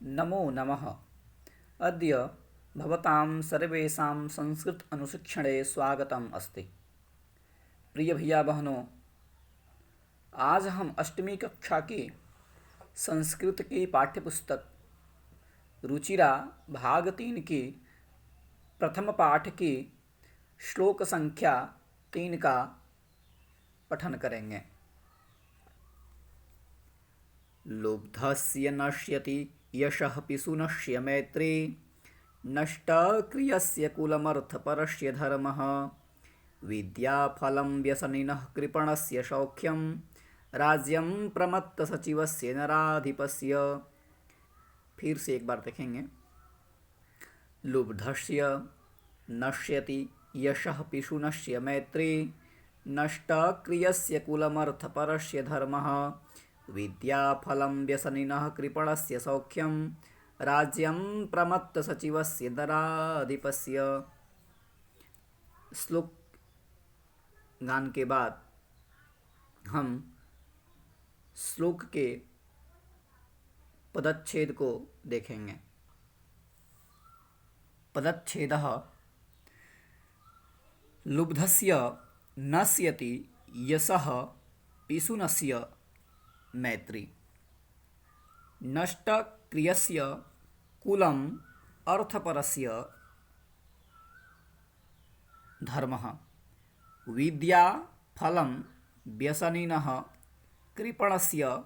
नमो नमः। अद्य भवतां सर्वेषां संस्कृत अनुशिक्षणे स्वागतम् अस्ति। प्रिय भैया बहनों, आज हम अष्टमी कक्षा की संस्कृत की पाठ्यपुस्तक रुचिरा भाग 3 की प्रथम पाठ की श्लोक संख्या 3 का पठन करेंगे। लुब्धस्य नश्यति यशः पिशुनस्य मैत्री, नष्टक्रियस्य कुलमर्थपरस्य धर्मः, विद्याफलं व्यसनिनः कृपणस्य सौख्यं, राज्यं प्रमत्तसचिवस्य नराधिपस्य। फिर से एक बार देखेंगे। लुब्धस्य नश्यति यशः पिशुनस्य मैत्री, नष्टक्रियस्य कुलमर्थपरस्य धर्मः, विद्याफलं व्यसनिनः कृपणस्य सौख्यं, राज्यं प्रमत्तसचिवस्य नराधिपस्य। श्लोक गान के बाद हम श्लोक के पदच्छेद को देखेंगे। पदच्छेदः लुब्धस्य नश्यति यशः पिशुनस्य मैत्री, नष्टक्रियस्य कुलम् अर्थपरस्य धर्मः, विद्याफलं व्यसनिनः कृपणस्य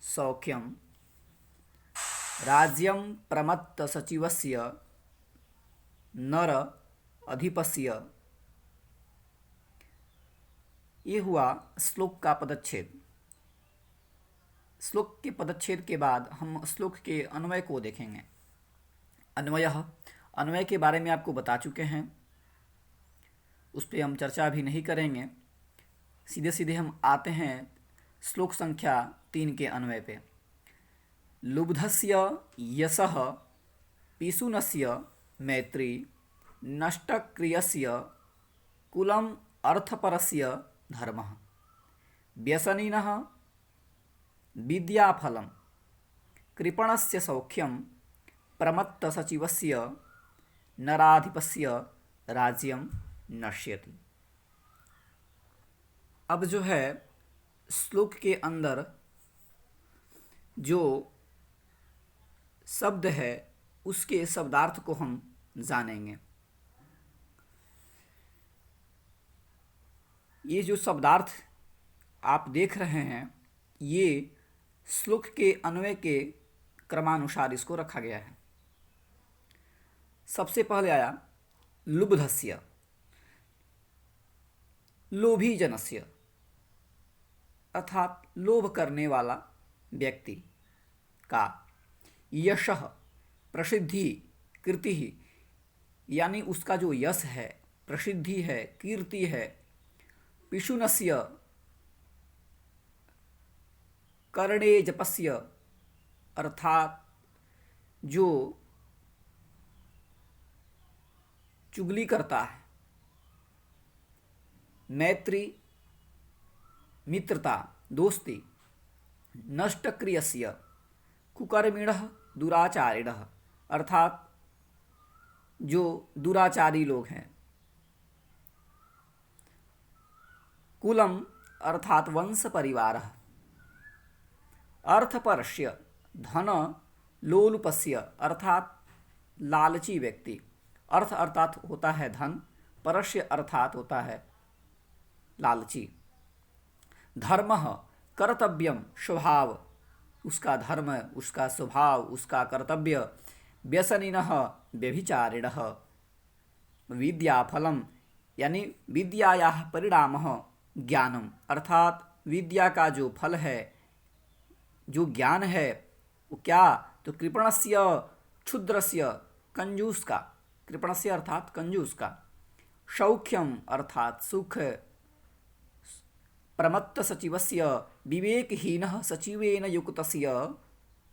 सौख्यं, राज्यं प्रमत्तसचिवस्य नर अधिपस्य। ये हुआ श्लोक का पदच्छेद। श्लोक के पदच्छेद के बाद हम श्लोक के अन्वय को देखेंगे। अन्वय के बारे में आपको बता चुके हैं, उस पर हम चर्चा भी नहीं करेंगे। सीधे सीधे हम आते हैं श्लोक संख्या 3 के अन्वय पे। लुब्धस्य यशः पिशुनस्य मैत्री, नष्टक्रियस्य कुलम् अर्थपरस्य धर्मः, व्यसनिनः विद्याफलं कृपणस्य सौख्यं, प्रमत्तसचिवस्य नराधिपस्य राज्यं नश्यति। अब जो है श्लोक के अंदर जो शब्द है उसके शब्दार्थ को हम जानेंगे। ये जो शब्दार्थ आप देख रहे हैं, ये श्लोक के अन्वय के क्रमानुसार इसको रखा गया है। सबसे पहले आया लुब्धस्य, लोभी जनस्य, अर्थात लोभ करने वाला व्यक्ति का, यशः प्रसिद्धि कीर्ति, यानी उसका जो यश है, प्रसिद्धि है, कीर्ति है, पिशुनस्य कर्णे जपस्य, अर्थात जो चुगली करता है, मैत्री मित्रता दोस्ती, नष्टक्रियस्य कुकर्मिणः दुराचारिणः, अर्थात जो दुराचारी लोग हैं, कुलम अर्थात वंश परिवार, अर्थपरस्य धन लोलुपस्य, अर्थात लालची व्यक्ति। अर्थ अर्थात होता है धन, परस्य अर्थात होता है लालची। धर्म कर्तव्यम स्वभाव, उसका धर्म, उसका स्वभाव, उसका कर्तव्य। व्यसनिनः व्यभिचारिणः, विद्याफलम यानी विद्यायाः परिणामः ज्ञानम, अर्थात विद्या का जो फल है, जो ज्ञान है, वो क्या, तो कृपणस्य क्षुद्रस्य कंजूस का, कृपणस्य अर्थात कंजूस का, सौख्यम अर्थात सुख, प्रमत्त सचिवस्य विवेकहीनः सचिवेन युक्तस्य,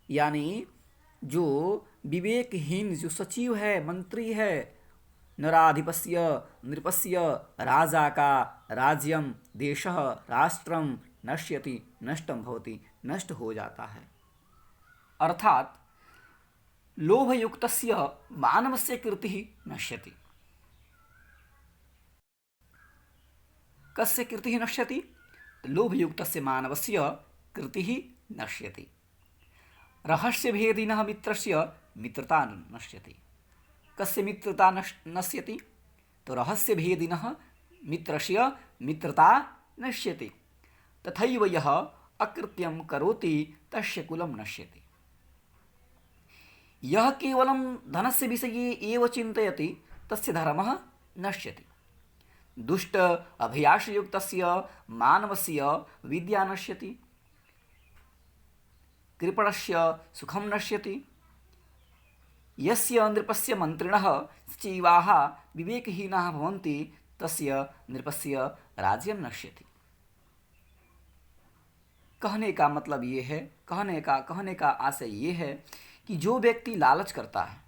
यानी जो विवेकहीन जो सचिव है, मंत्री है, नराधिपस्य नृपस्य, राजा का, राज्यम देशः राष्ट्रम, नश्यति नष्टम भवति, नष्ट हो जाता है। अर्थात लोभयुक्तस्य मानवस्य कीर्तिः नश्यति। कस्य कीर्तिः नश्यति? लोभयुक्तस्य मानवस्य कीर्तिः नश्यति। रहस्यभेदिनः मित्रस्य मित्रता नश्यति। कस्य मित्रता नश्यति? तो रहस्यभेदिनः मित्रस्य मित्रता नश्यति। तथैव यः अकृत्यं करोति तस्य कुलं नश्यति। यः केवलं धनस्य विषये एव चिन्तयति तस्य धर्मः नश्यति। दुष्ट अभयासयुक्तस्य मानवस्य विद्या नश्यति। कृपणस्य सुखं नश्यति। यस्य नृपस्य मंत्रिणः सचिवाः विवेकहीनाः भवन्ति तस्य नृपस्य राज्यं नश्यति। कहने का मतलब ये है, कहने का आशय ये है कि जो व्यक्ति लालच करता है,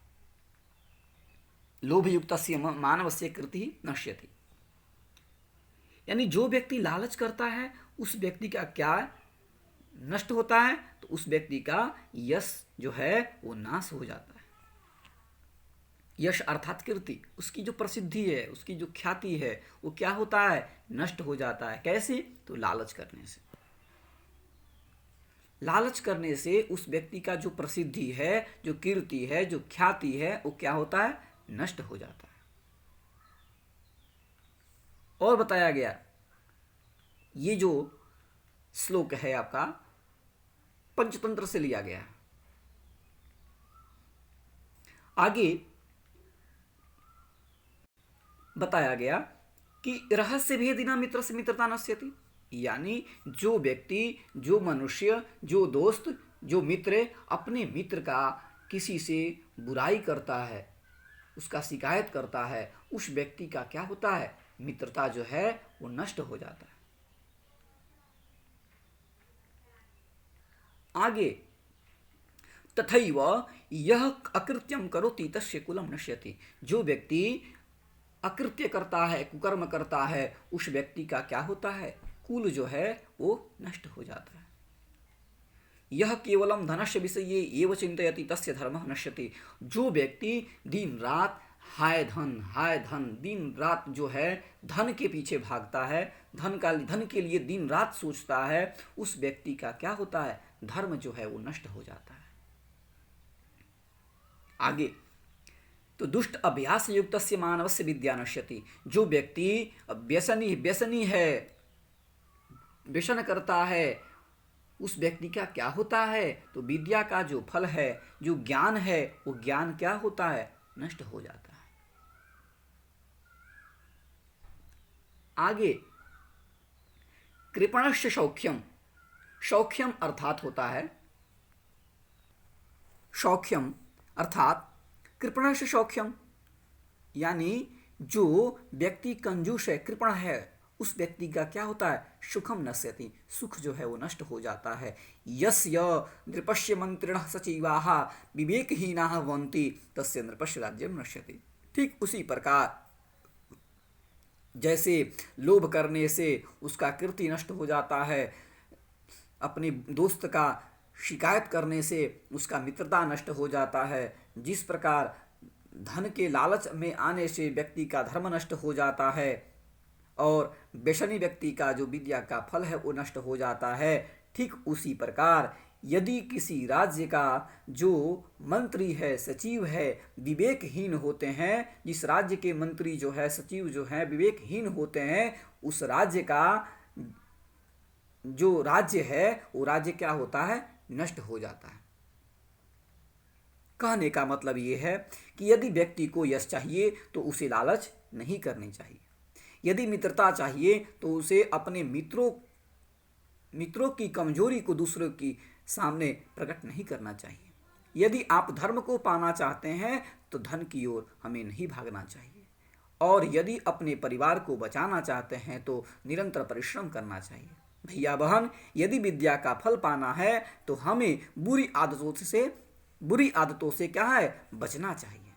लोभयुक्तस्य मानवस्य कीर्तिः नश्यति, यानी जो व्यक्ति लालच करता है उस व्यक्ति का क्या नष्ट होता है? तो उस व्यक्ति का यश जो है वो नाश हो जाता है। यश अर्थात कीर्ति, उसकी जो प्रसिद्धि है, उसकी जो ख्याति है, वो क्या होता है? नष्ट हो जाता है। कैसे? तो लालच करने से। लालच करने से उस व्यक्ति का जो प्रसिद्धि है, जो कीर्ति है, जो ख्याति है, वो क्या होता है? नष्ट हो जाता है। और बताया गया, ये जो श्लोक है आपका पंचतंत्र से लिया गया है। आगे बताया गया कि रहस्य भेदिना मित्र से मित्रता नश्यति, यानी जो व्यक्ति, जो मनुष्य, जो दोस्त, जो मित्र अपने मित्र का किसी से बुराई करता है, उसका शिकायत करता है, उस व्यक्ति का क्या होता है? मित्रता जो है वो नष्ट हो जाता है। आगे तथैव यह अकृत्यम करोति तस्य कुलम नश्यति, जो व्यक्ति अकृत्य करता है, कुकर्म करता है, उस व्यक्ति का क्या होता है? कुल जो है वो नष्ट हो जाता है। यह केवलम धनस्य विषये एव चिंतयति तस्य धर्मः नश्यति, जो व्यक्ति दिन रात हाय धन दिन रात जो है धन के पीछे भागता है, धन के लिए दिन रात सोचता है, उस व्यक्ति का क्या होता है? धर्म जो है वो नष्ट हो जाता है। आगे तो दुष्ट अभ्यास युक्तस्य मानवस्य विद्या नश्यति, जो व्यक्ति व्यसनी है, व्यसन करता है, उस व्यक्ति का क्या होता है? तो विद्या का जो फल है, जो ज्ञान है, वो ज्ञान क्या होता है? नष्ट हो जाता है। आगे कृपणस्य सौख्यम, सौख्यम अर्थात होता है, सौख्यम अर्थात कृपणस्य सौख्यम, यानी जो व्यक्ति कंजूस है, कृपण है, उस व्यक्ति का क्या होता है? सुखम नश्यति, सुख जो है वो नष्ट हो जाता है। यस्य नृपस्य मंत्रिणः सचिवाः विवेकहीनाः भवन्ति तस्य नृपस्य राज्यं नश्यति। ठीक उसी प्रकार जैसे लोभ करने से उसका कीर्ति नष्ट हो जाता है, अपने दोस्त का शिकायत करने से उसका मित्रता नष्ट हो जाता है, जिस प्रकार धन के लालच में आने से व्यक्ति का धर्म नष्ट हो जाता है और व्यसनी व्यक्ति का जो विद्या का फल है वो नष्ट हो जाता है, ठीक उसी प्रकार यदि किसी राज्य का जो मंत्री है, सचिव है, विवेकहीन होते हैं, जिस राज्य के मंत्री जो है, सचिव जो है विवेकहीन होते हैं, उस राज्य का जो राज्य है वो राज्य क्या होता है? नष्ट हो जाता है। कहने का मतलब ये है कि यदि व्यक्ति को यश चाहिए तो उसे लालच नहीं करनी चाहिए। यदि मित्रता चाहिए तो उसे अपने मित्रों की कमजोरी को दूसरों की सामने प्रकट नहीं करना चाहिए। यदि आप धर्म को पाना चाहते हैं तो धन की ओर हमें नहीं भागना चाहिए, और यदि अपने परिवार को बचाना चाहते हैं तो निरंतर परिश्रम करना चाहिए। भैया बहन, यदि विद्या का फल पाना है तो हमें बुरी आदतों से क्या है? बचना चाहिए।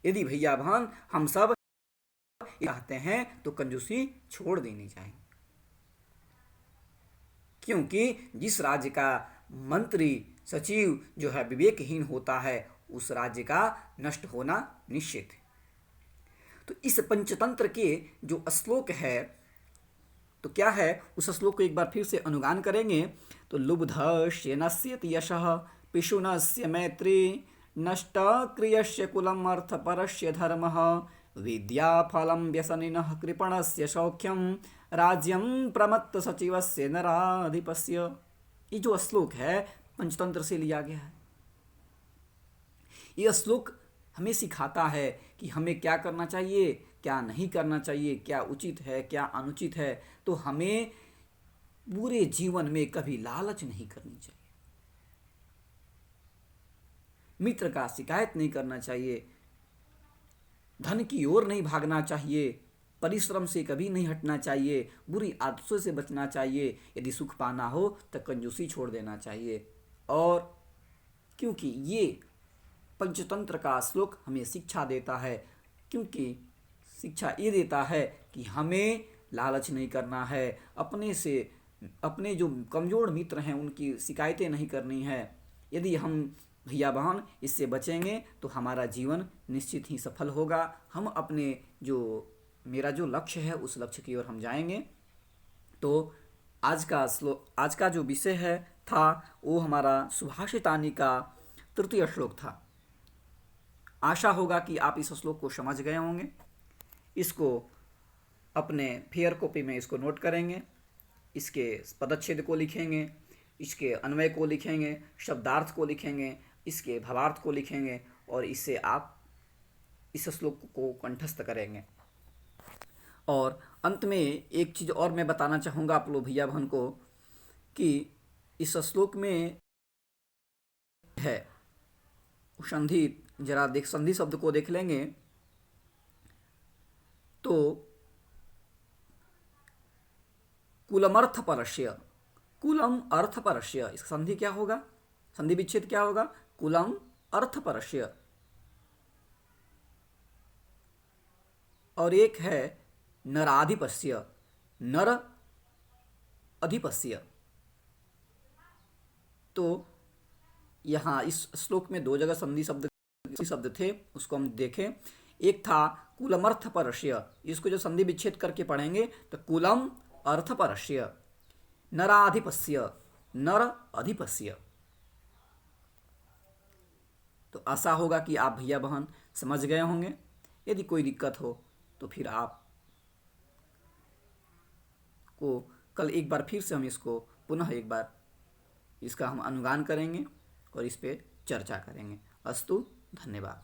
यदि भैया बहन हम सब चाहते हैं तो कंजूसी छोड़ देनी चाहिए, क्योंकि जिस राज्य का मंत्री, सचिव जो है विवेकहीन होता है, उस राज्य का नष्ट होना निश्चित है। तो इस पंचतंत्र के जो श्लोक है तो क्या है, उस श्लोक को एक बार फिर से अनुगान करेंगे। तो लुब्धस्य नश्यति यशः पिशुनस्य मैत्री नष्ट क्रियस्य कुलम अर्थपरस्य धर्मः विद्याफलं व्यसनिनः कृपणस्य सौख्यम राज्यम प्रमत्त सचिवस्य नराधिपस्य। ये जो श्लोक है पंचतंत्र से लिया गया है। यह श्लोक हमें सिखाता है कि हमें क्या करना चाहिए, क्या नहीं करना चाहिए, क्या उचित है, क्या अनुचित है। तो हमें पूरे जीवन में कभी लालच नहीं करनी चाहिए, मित्र का शिकायत नहीं करना चाहिए, धन की ओर नहीं भागना चाहिए, परिश्रम से कभी नहीं हटना चाहिए, बुरी आदतों से बचना चाहिए। यदि सुख पाना हो तो कंजूसी छोड़ देना चाहिए। और क्योंकि ये पंचतंत्र का श्लोक हमें शिक्षा देता है, क्योंकि शिक्षा ये देता है कि हमें लालच नहीं करना है, अपने जो कमज़ोर मित्र हैं उनकी शिकायतें नहीं करनी है। यदि हम भैया बहन इससे बचेंगे तो हमारा जीवन निश्चित ही सफल होगा। हम अपने जो मेरा जो लक्ष्य है उस लक्ष्य की ओर हम जाएंगे। तो आज का जो विषय है था वो हमारा सुभाषितानी का तृतीय श्लोक था। आशा होगा कि आप इस श्लोक को समझ गए होंगे। इसको अपने फेयर कॉपी में इसको नोट करेंगे, इसके पदच्छेद को लिखेंगे, इसके अन्वय को लिखेंगे, शब्दार्थ को लिखेंगे, इसके भावार्थ को लिखेंगे और इससे आप इस श्लोक को कंठस्थ करेंगे। और अंत में एक चीज़ और मैं बताना चाहूँगा आप लोग भैया बहन को कि इस श्लोक में है संधि, जरा संधि शब्द को देख लेंगे तो कुलमर्थ परस्य, कुलम अर्थ परस्य, इसका संधि क्या होगा, संधि विच्छेद क्या होगा, कुलम अर्थ परस्य। और एक है नराधिपस्य, नर अधिपस्य। तो यहाँ इस श्लोक में दो जगह संधि शब्द थे, उसको हम देखें। एक था कुलमर्थ परस्य, इसको जो संधि विच्छेद करके पढ़ेंगे तो कुलम अर्थ परस्य, नराधिपस्य, नर अधिपस्य। तो आशा होगा कि आप भैया बहन समझ गए होंगे। यदि कोई दिक्कत हो तो फिर आप को कल एक बार फिर से हम इसको पुनः एक बार इसका हम अनुगान करेंगे और इस पे चर्चा करेंगे। अस्तु, धन्यवाद।